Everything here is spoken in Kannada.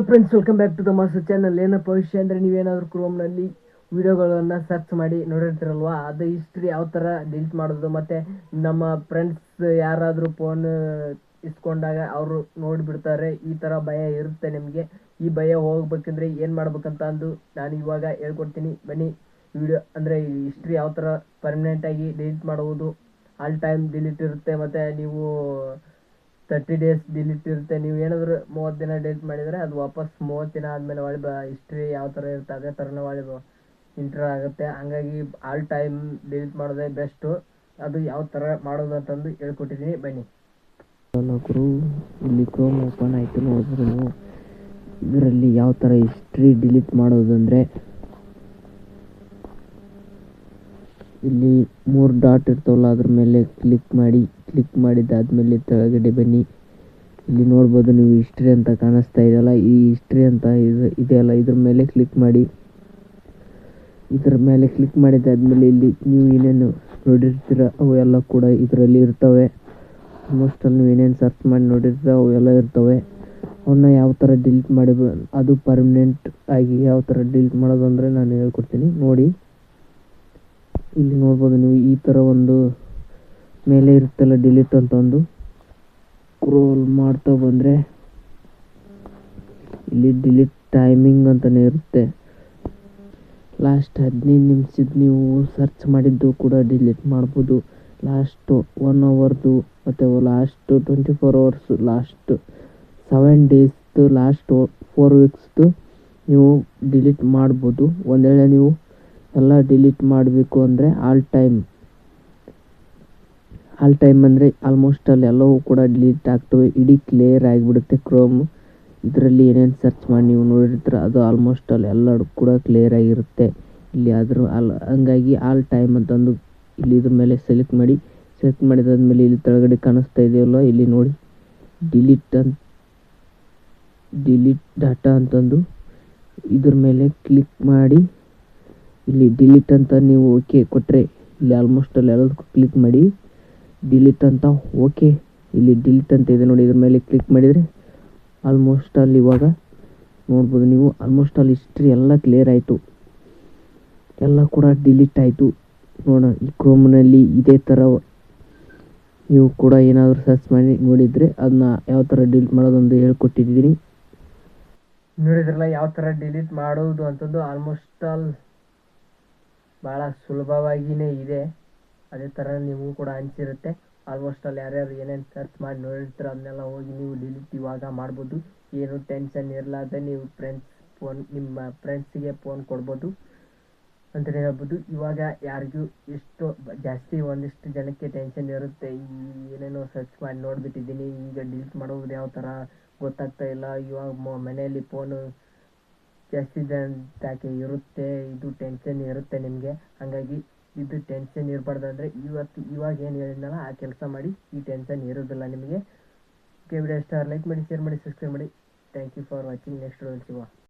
Friends, welcome back to the master channel. ಏನಪ್ಪ ವಿಷಯ ಅಂದರೆ, ನೀವೇನಾದರೂ ಕ್ರೋಮ್ನಲ್ಲಿ ವೀಡಿಯೋಗಳನ್ನು ಸರ್ಚ್ ಮಾಡಿ ನೋಡಿರ್ತೀರಲ್ವಾ, ಅದು ಹಿಸ್ಟ್ರಿ ಯಾವ ಥರ ಡಿಲೀಟ್ ಮಾಡೋದು, ಮತ್ತು ನಮ್ಮ ಫ್ರೆಂಡ್ಸ್ ಯಾರಾದರೂ ಫೋನ್ ಇಸ್ಕೊಂಡಾಗ ಅವರು ನೋಡಿಬಿಡ್ತಾರೆ. ಈ ಥರ ಭಯ ಇರುತ್ತೆ ನಿಮಗೆ. ಈ ಭಯ ಹೋಗ್ಬೇಕಂದ್ರೆ ಏನು ಮಾಡ್ಬೇಕಂತ ಅಂದು ನಾನು ಇವಾಗ ಹೇಳ್ಕೊಡ್ತೀನಿ. ಬನ್ನಿ ವಿಡಿಯೋ. ಅಂದರೆ ಈ ಹಿಸ್ಟ್ರಿ ಯಾವ ಥರ ಪರ್ಮನೆಂಟಾಗಿ ಡಿಲೀಟ್ ಮಾಡುವುದು. ಆಲ್ ಟೈಮ್ ಡಿಲೀಟ್ ಇರುತ್ತೆ, ಮತ್ತು ನೀವು 30 ಡೇಸ್ ಡಿಲೀಟ್ ಇರುತ್ತೆ. ನೀವು ಏನಾದರೂ 30 ದಿನ ಡಿಲೀಟ್ ಮಾಡಿದರೆ ಅದು ವಾಪಸ್ 30 ದಿನ ಆದಮೇಲೆ ಒಳ್ಳೆ ಹಿಸ್ಟ್ರಿ ಯಾವ ಥರ ಇರುತ್ತೆ ಅದೇ ಥರನೇ ಒಳ್ಳೆ ಇಂಟ್ರೋ ಆಗುತ್ತೆ. ಹಂಗಾಗಿ ಆಲ್ ಟೈಮ್ ಡಿಲೀಟ್ ಮಾಡೋದೇ ಬೆಸ್ಟು. ಅದು ಯಾವ ಥರ ಮಾಡೋದು ಅಂತಂದು ಹೇಳ್ಕೊಟ್ಟಿದ್ದೀನಿ, ಬನ್ನಿ. ಇಲ್ಲಿ ಕ್ರೋಮ್ ಓಪನ್ ಆಯಿತು ನೋಡಿದ್ರೆ ನೀವು. ಇದರಲ್ಲಿ ಯಾವ ಥರ ಹಿಸ್ಟ್ರಿ ಡಿಲೀಟ್ ಮಾಡೋದಂದರೆ, ಇಲ್ಲಿ 3 ಡಾಟ್ ಇರ್ತಾವಲ್ಲ, ಅದ್ರ ಮೇಲೆ ಕ್ಲಿಕ್ ಮಾಡಿದ್ದಾದ್ಮೇಲೆ ಕೆಳಗಡೆ ಬನ್ನಿ. ಇಲ್ಲಿ ನೋಡ್ಬೋದು ನೀವು, ಹಿಸ್ಟ್ರಿ ಅಂತ ಕಾಣಿಸ್ತಾ ಇದೆಯಲ್ಲ, ಈ ಹಿಸ್ಟ್ರಿ ಅಂತ ಇದೆಯಲ್ಲ, ಇದ್ರ ಮೇಲೆ ಕ್ಲಿಕ್ ಮಾಡಿ. ಇದರ ಮೇಲೆ ಕ್ಲಿಕ್ ಮಾಡಿದ್ದಾದ್ಮೇಲೆ ಇಲ್ಲಿ ನೀವು ಏನೇನು ನೋಡಿರ್ತೀರ ಅವು ಎಲ್ಲ ಕೂಡ ಇದರಲ್ಲಿ ಇರ್ತವೆ. ಆಲ್ಮೋಸ್ಟ್ ಅಲ್ಲಿ ನೀವು ಏನೇನು ಸರ್ಚ್ ಮಾಡಿ ನೋಡಿರ್ತೀರ ಅವು ಎಲ್ಲ ಇರ್ತವೆ. ಅವನ್ನ ಯಾವ ಥರ ಡಿಲೀಟ್ ಮಾಡಿ, ಅದು ಪರ್ಮನೆಂಟ್ ಆಗಿ ಯಾವ ಥರ ಡಿಲೀಟ್ ಮಾಡೋದು ಅಂದರೆ ನಾನು ಹೇಳ್ಕೊಡ್ತೀನಿ ನೋಡಿ. ಇಲ್ಲಿ ನೋಡ್ಬೋದು ನೀವು, ಈ ಥರ ಒಂದು ಮೇಲೆ ಇರುತ್ತಲ್ಲ ಡಿಲೀಟ್ ಅಂತ ಒಂದು ಸ್ಕ್ರೋಲ್ ಮಾಡ್ತಾ ಬಂದರೆ ಇಲ್ಲಿ ಡಿಲೀಟ್ ಟೈಮಿಂಗ್ ಅಂತಲೇ ಇರುತ್ತೆ. ಲಾಸ್ಟ್ 15 ನಿಮಿಷದ ನೀವು ಸರ್ಚ್ ಮಾಡಿದ್ದು ಕೂಡ ಡಿಲೀಟ್ ಮಾಡ್ಬೋದು. ಲಾಸ್ಟ್ 1 ಅವರ್ದು, ಮತ್ತು ಲಾಸ್ಟ್ 24 ಅವರ್ಸು, ಲಾಸ್ಟ್ 7 ಡೇಸ್ದು, ಲಾಸ್ಟ್ 4 ವೀಕ್ಸ್ದು ನೀವು ಡಿಲೀಟ್ ಮಾಡ್ಬೋದು. ಒಂದು ವೇಳೆ ನೀವು ಎಲ್ಲ ಡಿಲೀಟ್ ಮಾಡಬೇಕು ಅಂದರೆ ಆಲ್ ಟೈಮ್ ಅಂದರೆ ಆಲ್ಮೋಸ್ಟ್ ಅಲ್ಲಿ ಎಲ್ಲವೂ ಕೂಡ ಡಿಲೀಟ್ ಆಗ್ತವೆ. ಇಡೀ ಕ್ಲಿಯರ್ ಆಗಿಬಿಡುತ್ತೆ ಕ್ರೋಮ್. ಇದರಲ್ಲಿ ಏನೇನು ಸರ್ಚ್ ಮಾಡಿ ನೀವು ನೋಡಿರ್ತೀರ ಅದು ಆಲ್ಮೋಸ್ಟ್ ಅಲ್ಲಿ ಎಲ್ಲ ಕೂಡ ಕ್ಲಿಯರ್ ಆಗಿರುತ್ತೆ. ಇಲ್ಲಿ ಆದರೂ ಹಂಗಾಗಿ ಆಲ್ ಟೈಮ್ ಅಂತಂದು ಇಲ್ಲಿ ಇದ್ರ ಮೇಲೆ ಸೆಲೆಕ್ಟ್ ಮಾಡಿದಾದ್ಮೇಲೆ ಇಲ್ಲಿ ಕೆಳಗಡೆ ಕಾಣಿಸ್ತಾ ಇದೆಯಲ್ಲ, ಇಲ್ಲಿ ನೋಡಿ ಡಿಲೀಟ್ ಡಾಟಾ ಅಂತಂದು ಇದ್ರ ಮೇಲೆ ಕ್ಲಿಕ್ ಮಾಡಿ. ಇಲ್ಲಿ ಡಿಲೀಟ್ ಅಂತ ನೀವು ಓಕೆ ಕೊಟ್ಟರೆ, ಇಲ್ಲಿ ಆಲ್ಮೋಸ್ಟ್ ಅಲ್ಲಿ ಎಲ್ಲದಕ್ಕೂ ಕ್ಲಿಕ್ ಮಾಡಿ ಡಿಲೀಟ್ ಅಂತ ಓಕೆ. ಇಲ್ಲಿ ಡಿಲೀಟ್ ಅಂತ ಇದೆ ನೋಡಿ, ಇದ್ರ ಮೇಲೆ ಕ್ಲಿಕ್ ಮಾಡಿದರೆ ಆಲ್ಮೋಸ್ಟ್ ಅಲ್ಲಿ ಇವಾಗ ನೋಡ್ಬೋದು ನೀವು, ಆಲ್ಮೋಸ್ಟ್ ಅಲ್ಲಿ ಹಿಸ್ಟ್ರಿ ಎಲ್ಲ ಕ್ಲಿಯರ್ ಆಯಿತು, ಎಲ್ಲ ಕೂಡ ಡಿಲೀಟ್ ಆಯಿತು. ನೋಡೋಣ ಈ ಕ್ರೋಮ್ನಲ್ಲಿ ಇದೇ ಥರ ನೀವು ಕೂಡ ಏನಾದರೂ ಸರ್ಚ್ ಮಾಡಿ ನೋಡಿದರೆ ಅದನ್ನ ಯಾವ ಥರ ಡಿಲೀಟ್ ಮಾಡೋದಂದು ಹೇಳ್ಕೊಟ್ಟಿದ್ದೀನಿ. ನೋಡಿದ್ರಲ್ಲ ಯಾವ ಥರ ಡಿಲೀಟ್ ಮಾಡೋದು ಅಂತಂದು. ಆಲ್ಮೋಸ್ಟ್ ಆಲ್ ಭಾಳ ಸುಲಭವಾಗಿಯೇ ಇದೆ. ಅದೇ ಥರ ನೀವು ಕೂಡ ಅನಿಸಿರುತ್ತೆ. ಆಲ್ಮೋಸ್ಟ್ ಅಲ್ಲಿ ಯಾರ್ಯಾರು ಏನೇನು ಸರ್ಚ್ ಮಾಡಿ ನೋಡಿರ್ತೀರೋ ಅದನ್ನೆಲ್ಲ ಹೋಗಿ ನೀವು ಡಿಲೀಟ್ ಇವಾಗ ಮಾಡ್ಬೋದು. ಏನು ಟೆನ್ಷನ್ ಇರಲಾರ್ದೆ ನೀವು ನಿಮ್ಮ ಫ್ರೆಂಡ್ಸಿಗೆ ಫೋನ್ ಕೊಡ್ಬೋದು ಅಂತಲೇ ಹೇಳ್ಬೋದು. ಇವಾಗ ಯಾರಿಗೂ ಒಂದಿಷ್ಟು ಜನಕ್ಕೆ ಟೆನ್ಷನ್ ಇರುತ್ತೆ. ಏನೇನೋ ಸರ್ಚ್ ಮಾಡಿ ನೋಡಿಬಿಟ್ಟಿದ್ದೀನಿ, ಈಗ ಡಿಲೀಟ್ ಮಾಡೋದು ಯಾವ ಥರ ಗೊತ್ತಾಗ್ತಾ ಇಲ್ಲ. ಇವಾಗ ಮನೆಯಲ್ಲಿ ಫೋನು ಜಾಸ್ತಿ ಜನಕ್ಕೆ ಇರುತ್ತೆ, ಇದು ಟೆನ್ಷನ್ ಇರುತ್ತೆ ನಿಮಗೆ. ಹಾಗಾಗಿ ಇದು ಟೆನ್ಷನ್ ಇರಬಾರ್ದು ಅಂದರೆ ಇವಾಗ ಏನು ಹೇಳಿದ್ನಲ್ಲ ಆ ಕೆಲಸ ಮಾಡಿ, ಈ ಟೆನ್ಷನ್ ಇರೋದಿಲ್ಲ ನಿಮಗೆ. ವಿಡಿಯೋ ಇಷ್ಟ ಲೈಕ್ ಮಾಡಿ, ಶೇರ್ ಮಾಡಿ, ಸಬ್ಸ್ಕ್ರೈಬ್ ಮಾಡಿ. Thank you for watching. Next video ಸಿಗುವ.